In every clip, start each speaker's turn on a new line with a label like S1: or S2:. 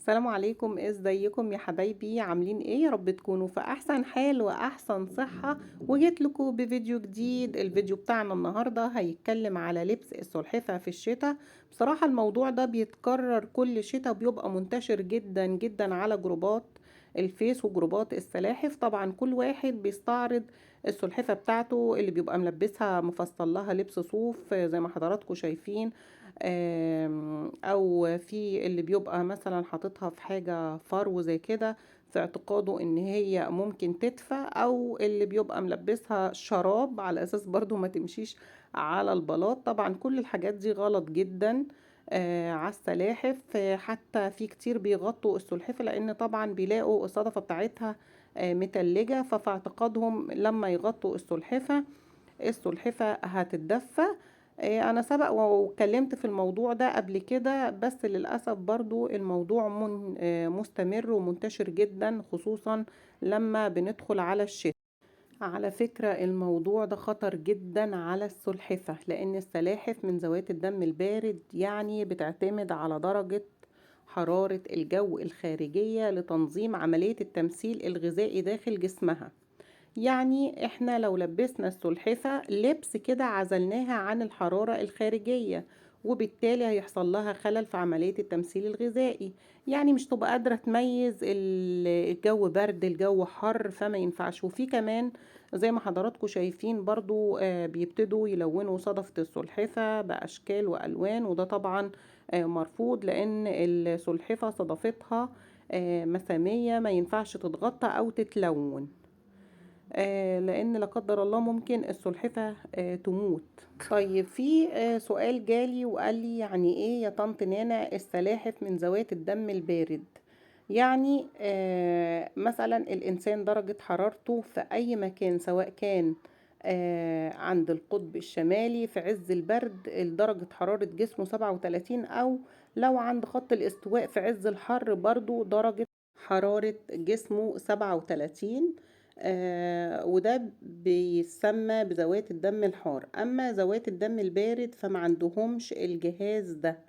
S1: السلام عليكم، ازيكم يا حبايبي؟ عاملين ايه؟ يا رب تكونوا في احسن حال واحسن صحة. وجيت لكم بفيديو جديد. الفيديو بتاعنا النهاردة هيتكلم على لبس السلحفة في الشتاء. بصراحة الموضوع ده بيتكرر كل شتاء، بيبقى منتشر جدا جدا على جروبات الفيس وجروبات السلاحف. طبعا كل واحد بيستعرض السلحفة بتاعته اللي بيبقى ملبسها، مفصل لها لبس صوف زي ما حضراتكم شايفين. او في اللي بيبقى مثلا حاططها في حاجة فرو زي كده، في اعتقاده ان هي ممكن تدفى، او اللي بيبقى ملبسها شراب على اساس برضو ما تمشيش على البلاط. طبعا كل الحاجات دي غلط جدا على السلاحف. حتى في كتير بيغطوا السلحفة لان طبعا بيلاقوا الصدفة بتاعتها متلجة، ففي اعتقادهم لما يغطوا السلحفة هتتدفى. انا سبق واتكلمت في الموضوع ده قبل كده، بس للأسف برضو الموضوع مستمر ومنتشر جدا، خصوصا لما بندخل على الشتاء. على فكرة الموضوع ده خطر جدا على السلحفة، لأن السلاحف من ذوات الدم البارد، يعني بتعتمد على درجة حرارة الجو الخارجية لتنظيم عملية التمثيل الغذائي داخل جسمها. يعني احنا لو لبسنا السلحفة لبس كده عزلناها عن الحرارة الخارجية، وبالتالي هيحصل لها خلل في عملية التمثيل الغذائي. يعني مش تبقى قادرة تميز الجو برد الجو حر، فما ينفعش. وفي كمان زي ما حضراتكم شايفين برضو بيبتدوا يلونوا صدفة السلحفة بأشكال وألوان، وده طبعا مرفوض، لأن السلحفة صدفتها مسامية، ما ينفعش تتغطى أو تتلون. لان لا قدر الله ممكن السلحفة تموت. طيب في سؤال جالي وقال لي يعني ايه يا طنط نانا السلاحف من ذوات الدم البارد؟ يعني مثلا الانسان درجة حرارته في اي مكان، سواء كان عند القطب الشمالي في عز البرد درجة حرارة جسمه 37، او لو عند خط الاستواء في عز الحر برضو درجة حرارة جسمه 37. وده بيسمى بذوات الدم الحار. اما ذوات الدم البارد فما عندهمش الجهاز ده،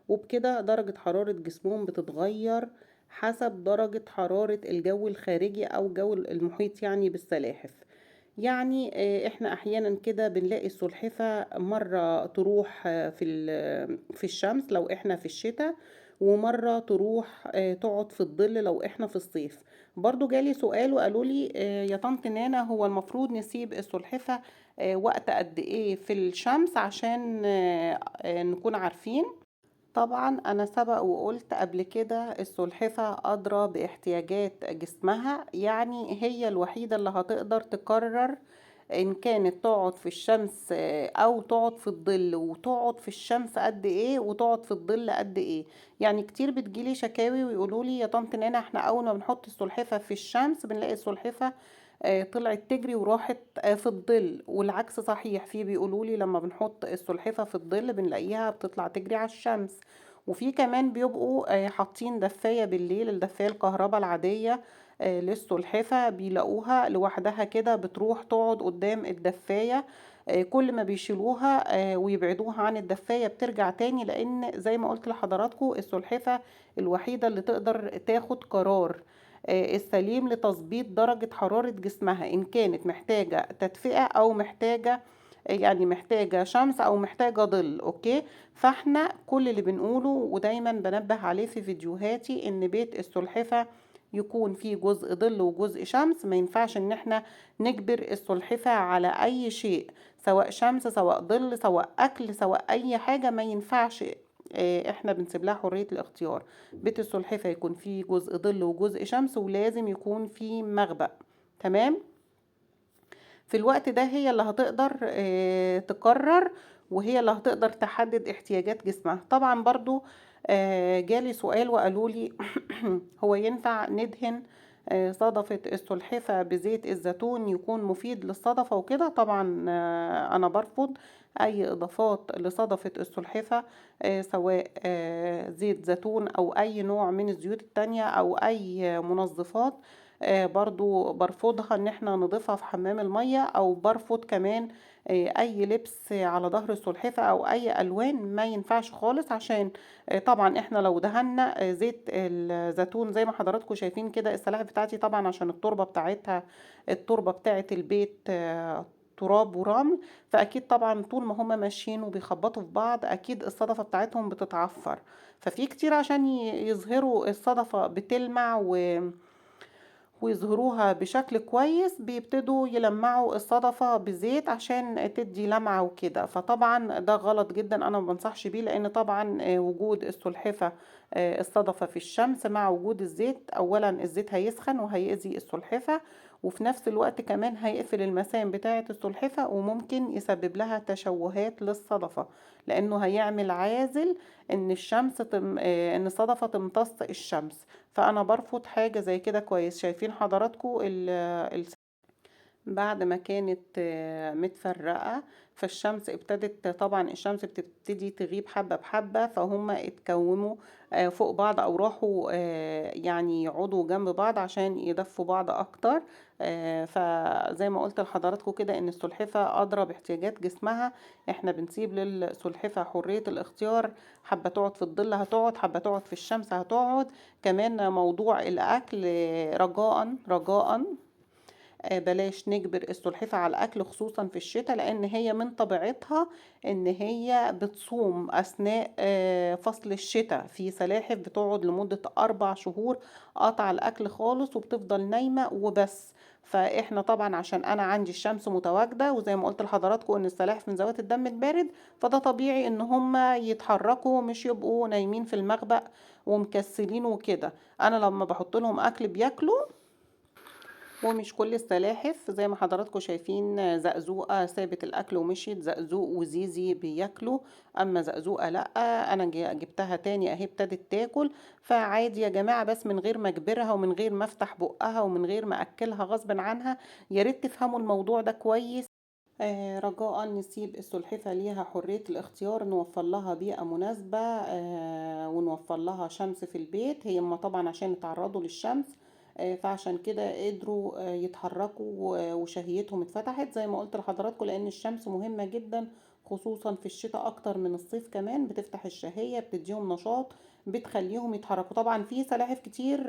S1: وبكده درجة حرارة جسمهم بتتغير حسب درجة حرارة الجو الخارجي او جو المحيط يعني بالسلاحف. يعني احنا احيانا كده بنلاقي السلحفة مرة تروح في الشمس لو احنا في الشتاء، ومرة تروح تقعد في الظل لو احنا في الصيف. برضو جالي سؤال وقالوا لي يا طنط نانا، هو المفروض نسيب السلحفة وقت قد ايه في الشمس عشان نكون عارفين؟ طبعا انا سبق وقلت قبل كده السلحفة ادرى باحتياجات جسمها، يعني هي الوحيدة اللي هتقدر تقرر ان كانت تقعد في الشمس او تقعد في الظل، وتقعد في الشمس قد ايه وتقعد في الظل قد ايه. يعني كتير بتجيلي شكاوي ويقولوا لي يا طنط نانا احنا اول ما بنحط السلحفة في الشمس بنلاقي السلحفة طلعت تجري وراحت في الظل، والعكس صحيح. في بيقولوا لي لما بنحط السلحفة في الظل بنلاقيها بتطلع تجري على الشمس. وفي كمان بيبقوا حاطين دفاية بالليل، الدفاية الكهرباء العادية للسلحفة، بيلاقوها لوحدها كده بتروح تقعد قدام الدفاية. كل ما بيشيلوها ويبعدوها عن الدفاية بترجع تاني، لأن زي ما قلت لحضراتكم السلحفة الوحيدة اللي تقدر تاخد قرار السليم لتظبيط درجة حرارة جسمها، إن كانت محتاجة تدفئة أو محتاجة، يعني محتاجة شمس أو محتاجة ظل. أوكي، فاحنا كل اللي بنقوله ودايما بنبه عليه في فيديوهاتي إن بيت السلحفة يكون فيه جزء ظل وجزء شمس. ما ينفعش إن احنا نجبر السلحفة على أي شيء، سواء شمس سواء ظل سواء أكل سواء أي حاجة، ما ينفعش. احنا بنسيب لها حرية الاختيار. بيت السلحفة يكون فيه جزء ظل وجزء شمس، ولازم يكون فيه مخبأ. تمام. في الوقت ده هي اللي هتقدر تقرر، وهي اللي هتقدر تحدد احتياجات جسمها. طبعا برضو جالي سؤال وقالوا لي هو ينفع ندهن صدفة السلحفة بزيت الزيتون يكون مفيد للصدفة وكده؟ طبعا أنا برفض أي إضافات لصدفة السلحفة، سواء زيت زيتون أو أي نوع من الزيوت التانية أو أي منظفات. برضو برفضها ان احنا نضيفها في حمام المية، او برفض كمان اي لبس على ظهر السلحفة او اي الوان، ما ينفعش خالص. عشان طبعا احنا لو دهنا زيت الزيتون زي ما حضراتكم شايفين كده، السلاحف بتاعتي طبعا عشان التربة بتاعتها، التربة بتاعت البيت تراب ورمل، فاكيد طبعا طول ما هما ماشيين وبيخبطوا في بعض اكيد الصدفة بتاعتهم بتتعفر. ففي كتير عشان يظهروا الصدفة بتلمع ويظهروها بشكل كويس، بيبتدوا يلمعوا الصدفة بزيت عشان تدي لمعة وكده. فطبعا ده غلط جدا، انا ما بنصحش بيه، لان طبعا وجود السلحفة الصدفة في الشمس مع وجود الزيت، اولا الزيت هيسخن وهيأذي السلحفة، وفي نفس الوقت كمان هيقفل المسام بتاعة السلحفة، وممكن يسبب لها تشوهات للصدفة، لانه هيعمل عازل ان الشمس ان الصدفة تمتص الشمس. فانا برفض حاجة زي كده كويس. شايفين حضراتكم بعد ما كانت متفرقة، فالشمس ابتدت، طبعا الشمس بتبتدي تغيب حبة بحبة، فهم اتكوموا فوق بعض، او راحوا يعني يقعدوا جنب بعض عشان يدفوا بعض اكتر. فزي ما قلت لحضراتكم كده ان السلحفة ادرى باحتياجات جسمها. احنا بنسيب للسلحفة حرية الاختيار، حابة تقعد في الظل هتقعد، حابة تقعد في الشمس هتقعد. كمان موضوع الاكل رجاء رجاء بلاش نجبر السلحفة على الأكل خصوصا في الشتاء، لأن هي من طبيعتها إن هي بتصوم أثناء فصل الشتاء. في سلاحف بتقعد لمدة 4 شهور قاطعة الأكل خالص وبتفضل نايمة وبس. فاحنا طبعا عشان انا عندي الشمس متواجده، وزي ما قلت لحضراتكم ان السلاحف من ذوات الدم البارد، فده طبيعي ان هم يتحركوا، مش يبقوا نايمين في المخبأ ومكسلين وكده. انا لما بحط لهم اكل بياكلوا. ومش كل السلاحف زي ما حضراتكم شايفين، زقزوقة سابت الأكل ومشيت، زقزوق وزيزي بياكلوا، أما زقزوقة لأ. أنا جبتها تاني أهي ابتدت تاكل. فعادي يا جماعة، بس من غير ما أجبرها ومن غير ما أفتح بقها ومن غير ما أكلها غصب عنها. يا ريت تفهموا الموضوع ده كويس. رجاء نسيب السلحفة ليها حرية الاختيار، نوفر لها بيئة مناسبة، ونوفر لها شمس في البيت. هم طبعا عشان يتعرضوا للشمس فعشان كده قدروا يتحركوا وشهيتهم اتفتحت زي ما قلت لحضراتكم، لأن الشمس مهمة جدا خصوصا في الشتاء أكتر من الصيف كمان. بتفتح الشهية، بتديهم نشاط، بتخليهم يتحركوا. طبعا في سلاحف كتير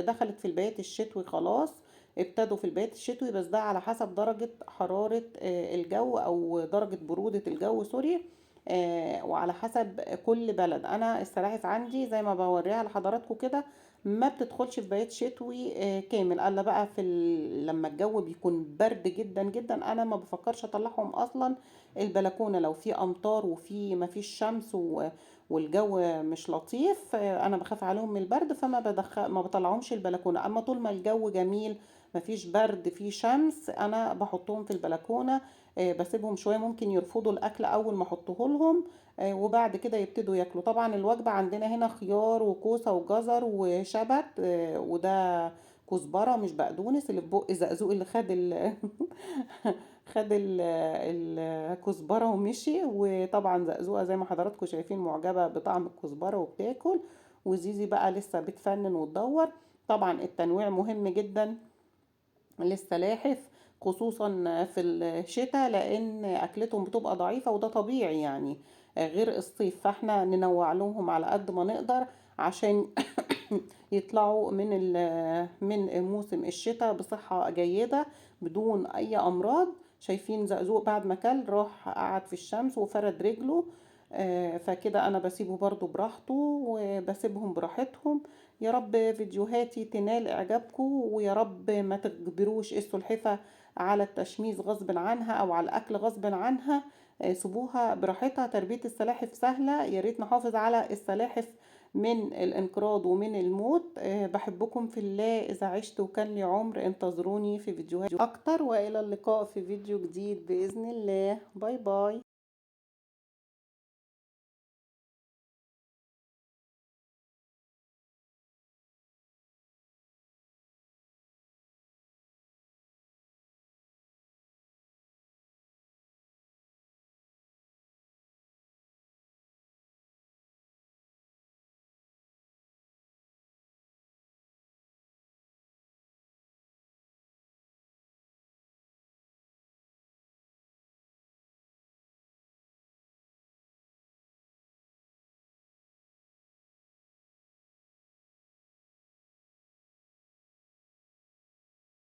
S1: دخلت في البيت الشتوي خلاص، ابتدوا في البيت الشتوي، بس ده على حسب درجة حرارة الجو أو درجة برودة الجو، سوري. وعلى حسب كل بلد. أنا السلاحف عندي زي ما بوريها لحضراتكم كده ما بتدخلش في بيت شتوي كامل، الا بقى لما الجو بيكون برد جدا جدا، انا ما بفكرش اطلعهم اصلا البلكونه. لو في امطار وفي ما فيش شمس والجو مش لطيف، انا بخاف عليهم من البرد، ما بطلعهمش البلكونه. اما طول ما الجو جميل، مفيش برد، في شمس، انا بحطهم في البلكونه. بسيبهم شويه، ممكن يرفضوا الاكل اول ما احطه لهم، وبعد كده يبتدوا ياكلوا. طبعا الوجبه عندنا هنا خيار وكوسه وجزر وشبت، وده كزبره مش بقدونس، اللي في بق زقزوق اللي خد خد الكزبره ومشي. وطبعا زقزوقه زي ما حضراتكم شايفين معجبه بطعم الكزبره وبتاكل، وزيزي بقى لسه بتفنن وتدور. طبعا التنويع مهم جدا للسلاحف خصوصا في الشتاء، لان اكلتهم بتبقى ضعيفة وده طبيعي يعني، غير الصيف. فاحنا ننوع لهم على قد ما نقدر عشان يطلعوا من موسم الشتاء بصحة جيدة بدون اي امراض. شايفين زقزوق بعد ما كل راح قعد في الشمس وفرد رجله. فكده انا بسيبه برضو براحته وبسيبهم براحتهم. يا رب فيديوهاتي تنال اعجابكم، ويا رب ما تجبروش السلحفة على التشميس غصب عنها او على الاكل غصب عنها. سيبوها براحتها. تربية السلاحف سهلة، يا ريت نحافظ على السلاحف من الانقراض ومن الموت. بحبكم في الله، اذا عشت وكان لي عمر انتظروني في فيديوهات اكتر، والى اللقاء في فيديو جديد باذن الله. باي باي.